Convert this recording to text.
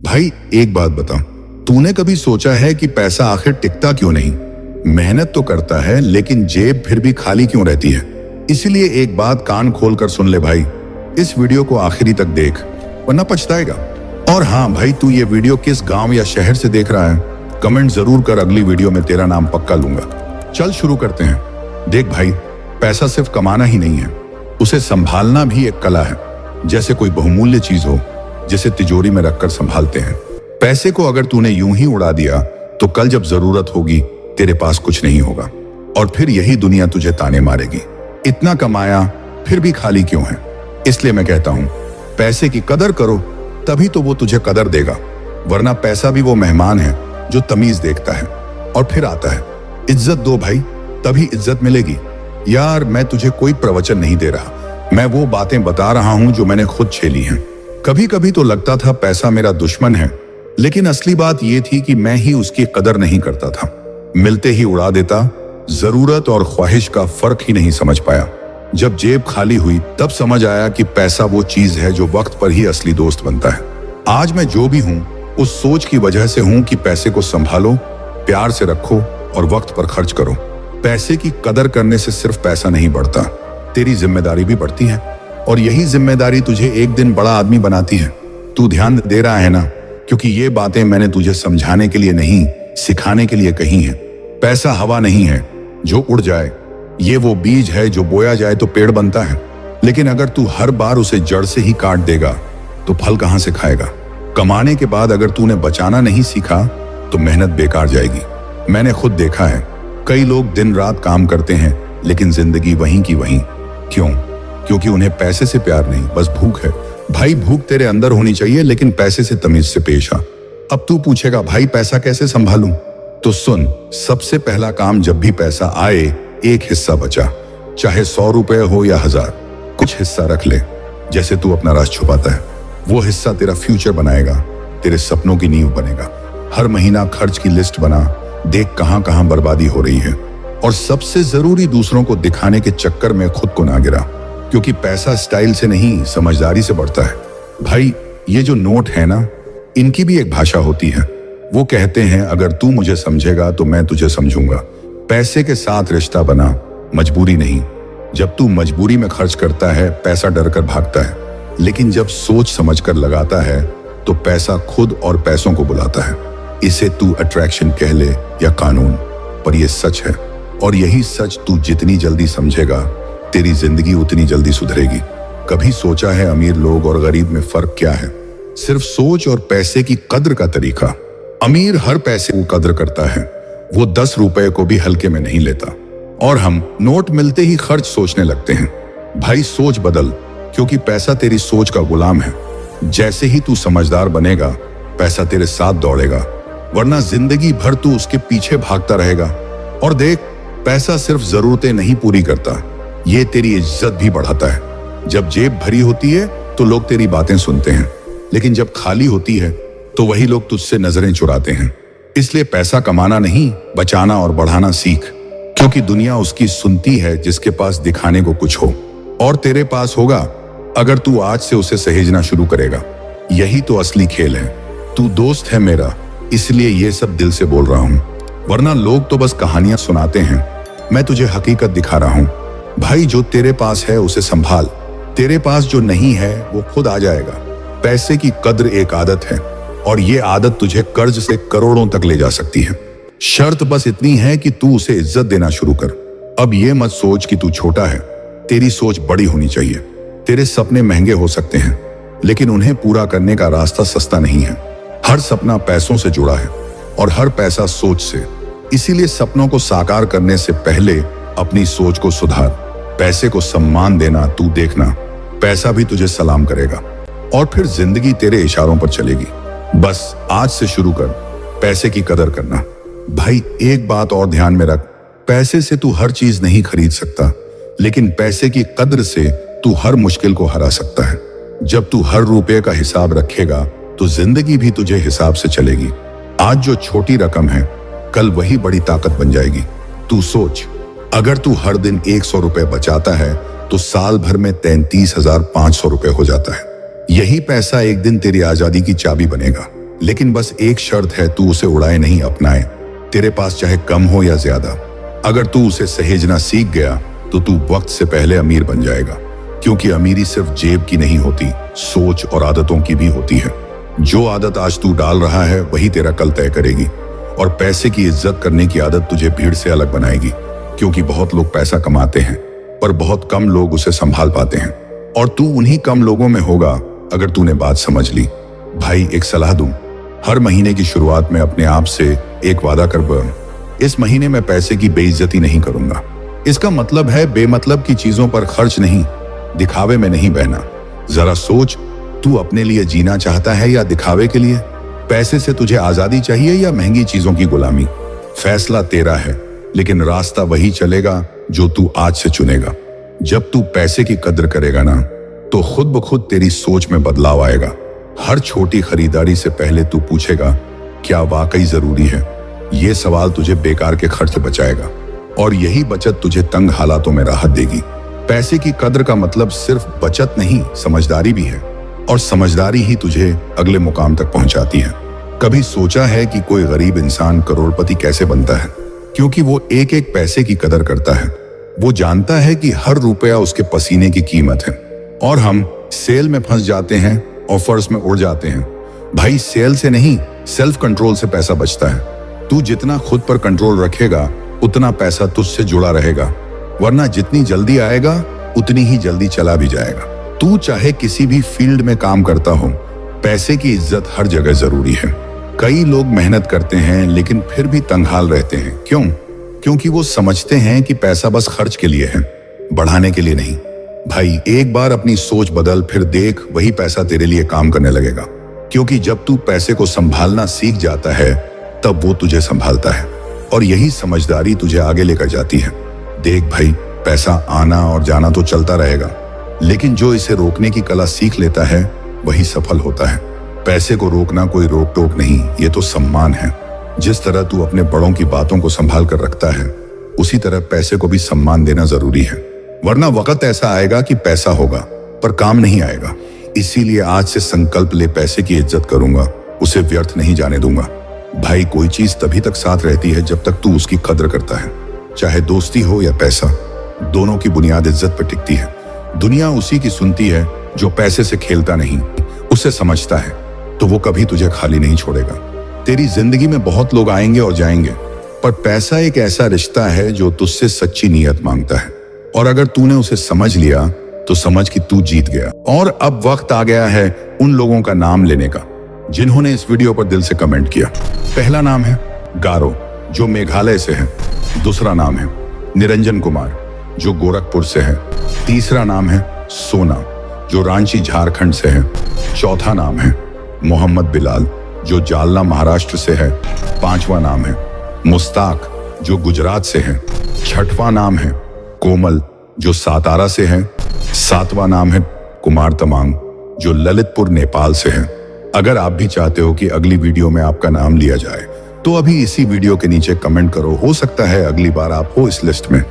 भाई एक बात बता, तूने कभी सोचा है कि पैसा आखिर टिकता क्यों नहीं? मेहनत तो करता है लेकिन जेब फिर भी खाली क्यों रहती है? इसीलिए एक बात कान खोल कर सुन ले भाई, इस वीडियो को आखिरी तक देख वरना पछताएगा। और हाँ भाई, तू ये वीडियो किस गांव या शहर से देख रहा है कमेंट जरूर कर, अगली वीडियो में तेरा नाम पक्का लूंगा। चल शुरू करते हैं। देख भाई, पैसा सिर्फ कमाना ही नहीं है, उसे संभालना भी एक कला है। जैसे कोई बहुमूल्य चीज हो जिसे तिजोरी में रखकर संभालते हैं। पैसे को अगर तूने यूं ही उड़ा दिया तो कल जब जरूरत होगी तेरे पास कुछ नहीं होगा और फिर यही दुनिया तुझे ताने मारेगी, इतना कमाया फिर भी खाली क्यों है। इसलिए मैं कहता हूं, पैसे की कदर करो तभी तो वो तुझे कदर देगा, वरना पैसा भी वो मेहमान है जो तमीज देखता है और फिर आता है। इज्जत दो भाई, तभी इज्जत मिलेगी। यार मैं तुझे कोई प्रवचन नहीं दे रहा, मैं वो बातें बता रहा हूं जो मैंने खुद झेली हैं। कभी कभी तो लगता था पैसा मेरा दुश्मन है, लेकिन असली बात यह थी कि मैं ही उसकी कदर नहीं करता था। मिलते ही उड़ा देता, जरूरत और ख्वाहिश का फर्क ही नहीं समझ पाया। जब जेब खाली हुई तब समझ आया कि पैसा वो चीज है जो वक्त पर ही असली दोस्त बनता है। आज मैं जो भी हूं उस सोच की वजह से हूं कि पैसे को संभालो, प्यार से रखो और वक्त पर खर्च करो। पैसे की कदर करने से सिर्फ पैसा नहीं बढ़ता, तेरी जिम्मेदारी भी बढ़ती है और यही जिम्मेदारी तुझे एक दिन बड़ा आदमी बनाती है। तू ध्यान दे रहा है ना? क्योंकि ये बातें मैंने तुझे समझाने के लिए नहीं, सिखाने के लिए कही हैं। पैसा हवा नहीं है जो उड़ जाए, ये वो बीज है जो बोया जाए तो पेड़ बनता है। लेकिन अगर तू हर बार उसे जड़ से ही काट देगा तो फल कहां से खाएगा? कमाने के बाद अगर तूने बचाना नहीं सीखा तो मेहनत बेकार जाएगी। मैंने खुद देखा है, कई लोग दिन रात काम करते हैं लेकिन जिंदगी वहीं की वहीं। क्यों? क्योंकि उन्हें पैसे से प्यार नहीं, बस भूख है। भाई भूख तेरे अंदर होनी चाहिए, लेकिन पैसे से तमीज से पेश आ। अब तू पूछेगा भाई पैसा कैसे संभालूं? तो सुन, सबसे पहला काम, जब भी पैसा आए एक हिस्सा बचा, चाहे 100 रुपए हो या 1000, कुछ हिस्सा रख ले। जैसे तू अपना राज छुपाता है, वो हिस्सा तेरा फ्यूचर बनाएगा, तेरे सपनों की नींव बनेगा। हर महीना खर्च की लिस्ट बना, देख कहां कहां बर्बादी हो रही है। और सबसे जरूरी, दूसरों को दिखाने के चक्कर में खुद को ना गिरा, क्योंकि पैसा स्टाइल से नहीं समझदारी से बढ़ता है। भाई ये जो नोट है ना, इनकी भी एक भाषा होती है। वो कहते हैं अगर तू मुझे समझेगा तो मैं तुझे समझूंगा। पैसे के साथ रिश्ता बना, मजबूरी नहीं। जब तू मजबूरी में खर्च करता है पैसा डर कर भागता है, लेकिन जब सोच समझ कर लगाता है तो पैसा खुद और पैसों को बुलाता है। इसे तू अट्रैक्शन कह ले या कानून, पर यह सच है। और यही सच तू जितनी जल्दी समझेगा तेरी जिंदगी उतनी जल्दी सुधरेगी। कभी सोचा है अमीर लोग और गरीब में फर्क क्या है? सिर्फ सोच और पैसे की कद्र का तरीका। अमीर हर पैसे को कद्र करता है, वो 10 रुपए को भी हल्के में नहीं लेता। और हम नोट मिलते ही खर्च सोचने लगते हैं। भाई सोच बदल, क्योंकि पैसा तेरी सोच का गुलाम है। जैसे ही तू समझदार बनेगा पैसा तेरे साथ दौड़ेगा, वरना जिंदगी भर तू उसके पीछे भागता रहेगा। और देख, पैसा सिर्फ जरूरतें नहीं पूरी करता, ये तेरी इज्जत भी बढ़ाता है। जब जेब भरी होती है तो लोग तेरी बातें सुनते हैं, लेकिन जब खाली होती है तो वही लोग तुझसे नजरें चुराते हैं। इसलिए पैसा कमाना नहीं, बचाना और बढ़ाना सीख, क्योंकि दुनिया उसकी सुनती है जिसके पास दिखाने को कुछ हो। और तेरे पास होगा अगर तू आज से उसे सहेजना शुरू करेगा। यही तो असली खेल है। तू दोस्त है मेरा, इसलिए ये सब दिल से बोल रहा हूं, वरना लोग तो बस कहानियां सुनाते हैं। मैं तुझे हकीकत दिखा रहा हूं। भाई जो तेरे पास है उसे संभाल, तेरे पास जो नहीं है वो खुद आ जाएगा। पैसे की कद्र एक आदत है और ये आदत तुझे कर्ज से करोड़ों तक ले जा सकती है। शर्त बस इतनी है कि तू उसे इज्जत देना शुरू कर। अब ये मत सोच कि तू छोटा है, तेरी सोच बड़ी होनी चाहिए। तेरे सपने महंगे हो सकते हैं, लेकिन उन्हें पूरा करने का रास्ता सस्ता नहीं है। हर सपना पैसों से जुड़ा है और हर पैसा सोच से। इसीलिए सपनों को साकार करने से पहले अपनी सोच को सुधार। पैसे को सम्मान देना, तू देखना पैसा भी तुझे सलाम करेगा और फिर जिंदगी तेरे इशारों पर चलेगी। बस आज से शुरू कर पैसे की कदर करना। भाई एक बात और ध्यान में रख, पैसे से तू हर चीज नहीं खरीद सकता, लेकिन पैसे की कद्र से तू हर मुश्किल को हरा सकता है। जब तू हर रुपये का हिसाब रखेगा तो जिंदगी भी तुझे हिसाब से चलेगी। आज जो छोटी रकम है कल वही बड़ी ताकत बन जाएगी। तू सोच, अगर तू हर दिन 100 रुपए बचाता है तो साल भर में 33,500 रुपए हो जाता है। यही पैसा एक दिन तेरी आजादी की चाबी बनेगा। लेकिन बस एक शर्त है, तू उसे उड़ाए नहीं, अपनाए। तेरे पास चाहे कम हो या ज्यादा, अगर तू उसे सहेजना सीख गया तो तू वक्त से पहले अमीर बन जाएगा। क्योंकि अमीरी सिर्फ जेब की नहीं होती, सोच और आदतों की भी होती है। जो आदत आज तू डाल रहा है वही तेरा कल तय करेगी। और पैसे की इज्जत करने की आदत तुझे भीड़ से अलग बनाएगी। क्योंकि बहुत लोग पैसा कमाते हैं पर बहुत कम लोग उसे संभाल पाते हैं, और तू उन्हीं कम लोगों में होगा अगर तूने बात समझ ली। भाई एक सलाह दूं, हर महीने की शुरुआत में अपने आप से एक वादा कर, इस महीने में पैसे की बेइज्जती नहीं करूंगा। इसका मतलब है बेमतलब की चीजों पर खर्च नहीं, दिखावे में नहीं बहना। जरा सोच, तू अपने लिए जीना चाहता है या दिखावे के लिए? पैसे से तुझे आजादी चाहिए या महंगी चीजों की गुलामी? फैसला तेरा है, लेकिन रास्ता वही चलेगा जो तू आज से चुनेगा। जब तू पैसे की कद्र करेगा ना, तो खुद ब खुद तेरी सोच में बदलाव आएगा। हर छोटी खरीदारी से पहले तू पूछेगा, क्या वाकई जरूरी है? ये सवाल तुझे बेकार के खर्च बचाएगा, और यही बचत तुझे तंग हालातों में राहत देगी। पैसे की कद्र का मतलब सिर्फ बचत नहीं, समझदारी भी है, और समझदारी ही तुझे अगले मुकाम तक पहुंचाती है। कभी सोचा है कि कोई गरीब इंसान करोड़पति कैसे बनता है? क्योंकि वो एक एक पैसे की कदर करता है। वो जानता है कि हर रुपया उसके पसीने की कीमत है। और हम सेल में फंस जाते हैं, ऑफर्स में उड़ जाते हैं। भाई सेल से नहीं, सेल्फ कंट्रोल से पैसा बचता है। तू जितना खुद पर कंट्रोल रखेगा उतना पैसा तुझसे जुड़ा रहेगा, वरना जितनी जल्दी आएगा उतनी ही जल्दी चला भी जाएगा। तू चाहे किसी भी फील्ड में काम करता हो, पैसे की इज्जत हर जगह जरूरी है। कई लोग मेहनत करते हैं लेकिन फिर भी तंगहाल रहते हैं। क्यों? क्योंकि वो समझते हैं कि पैसा बस खर्च के लिए है, बढ़ाने के लिए नहीं। भाई एक बार अपनी सोच बदल, फिर देख वही पैसा तेरे लिए काम करने लगेगा। क्योंकि जब तू पैसे को संभालना सीख जाता है तब वो तुझे संभालता है, और यही समझदारी तुझे आगे लेकर जाती है। देख भाई, पैसा आना और जाना तो चलता रहेगा, लेकिन जो इसे रोकने की कला सीख लेता है वही सफल होता है। पैसे को रोकना कोई रोक टोक नहीं, ये तो सम्मान है। जिस तरह तू अपने बड़ों की बातों को संभाल कर रखता है, उसी तरह पैसे को भी सम्मान देना जरूरी है। वरना वक्त ऐसा आएगा कि पैसा होगा पर काम नहीं आएगा। इसीलिए आज से संकल्प ले, पैसे की इज्जत करूंगा, उसे व्यर्थ नहीं जाने दूंगा। भाई कोई चीज तभी तक साथ रहती है जब तक तू उसकी कद्र करता है। चाहे दोस्ती हो या पैसा, दोनों की बुनियाद इज्जत पर टिकती है। दुनिया उसी की सुनती है जो पैसे से खेलता नहीं, उसे समझता है, तो वो कभी तुझे खाली नहीं छोड़ेगा। तेरी जिंदगी में बहुत लोग आएंगे और जाएंगे, पर पैसा एक ऐसा रिश्ता है जो तुझसे सच्ची नीयत मांगता है। और अगर तूने उसे समझ लिया तो समझ कि तू जीत गया। और अब वक्त आ गया है उन लोगों का नाम लेने का जिन्होंने इस वीडियो पर दिल से कमेंट किया। पहला नाम है गारो, जो मेघालय से है। दूसरा नाम है निरंजन कुमार, जो गोरखपुर से है। तीसरा नाम है सोना, जो रांची झारखंड से है। चौथा नाम है मोहम्मद बिलाल, जो जालना महाराष्ट्र से है। पांचवा नाम है मुस्ताक, जो गुजरात से है। छठवां नाम है कोमल, जो सातारा से है। सातवां नाम है कुमार तमांग, जो ललितपुर नेपाल से है। अगर आप भी चाहते हो कि अगली वीडियो में आपका नाम लिया जाए तो अभी इसी वीडियो के नीचे कमेंट करो। हो सकता है अगली बार आप हो इस लिस्ट में।